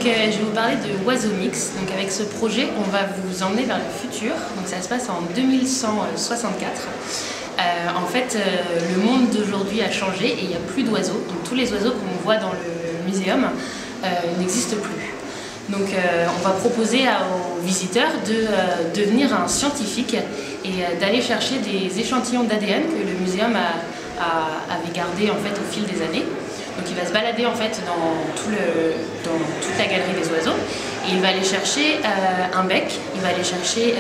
Je vais vous parler de Oiseau Mix. Donc avec ce projet, on va vous emmener vers le futur. Donc ça se passe en 2164. En fait, le monde d'aujourd'hui a changé et il n'y a plus d'oiseaux. Donc tous les oiseaux qu'on voit dans le muséum n'existent plus. Donc on va proposer aux visiteurs de devenir un scientifique et d'aller chercher des échantillons d'ADN que le muséum avait gardé en fait au fil des années. Donc il va se balader en fait dans toute la galerie des oiseaux et il va aller chercher un bec, il va aller chercher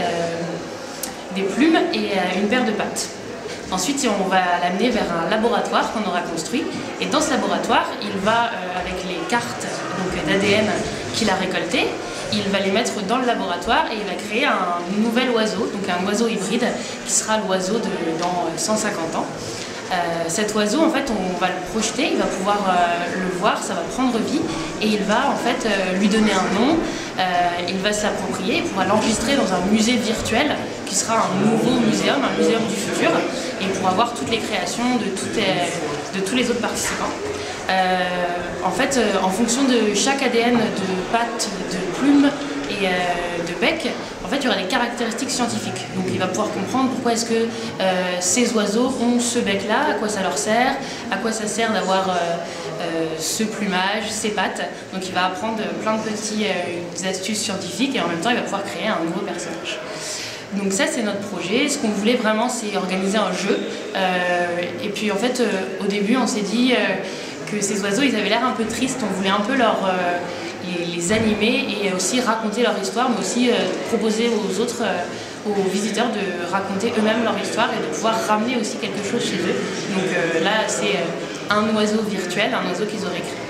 des plumes et une paire de pattes. Ensuite on va l'amener vers un laboratoire qu'on aura construit et dans ce laboratoire il va avec les cartes d'ADN qu'il a récoltées, il va les mettre dans le laboratoire et il va créer un nouvel oiseau, donc un oiseau hybride qui sera l'oiseau dans 150 ans. Cet oiseau, en fait, on va le projeter, il va pouvoir le voir, ça va prendre vie et il va en fait lui donner un nom, il va se l'approprier, il pourra l'enregistrer dans un musée virtuel qui sera un nouveau muséum, un muséum du futur et il pourra voir toutes les créations de tous les autres participants. En fait, en fonction de chaque ADN de pattes, de plumes et de bec, en fait, il y aura des caractéristiques scientifiques. Donc il va pouvoir comprendre pourquoi est-ce que ces oiseaux ont ce bec-là, à quoi ça leur sert, à quoi ça sert d'avoir ce plumage, ces pattes. Donc il va apprendre plein de petites astuces scientifiques et en même temps il va pouvoir créer un nouveau personnage. Donc ça c'est notre projet, ce qu'on voulait vraiment c'est organiser un jeu. Et puis en fait au début on s'est dit que ces oiseaux ils avaient l'air un peu tristes, on voulait un peu les animer et aussi raconter leur histoire, mais aussi proposer aux visiteurs de raconter eux-mêmes leur histoire et de pouvoir ramener aussi quelque chose chez eux. Donc là, c'est un oiseau virtuel, un oiseau qu'ils auraient créé.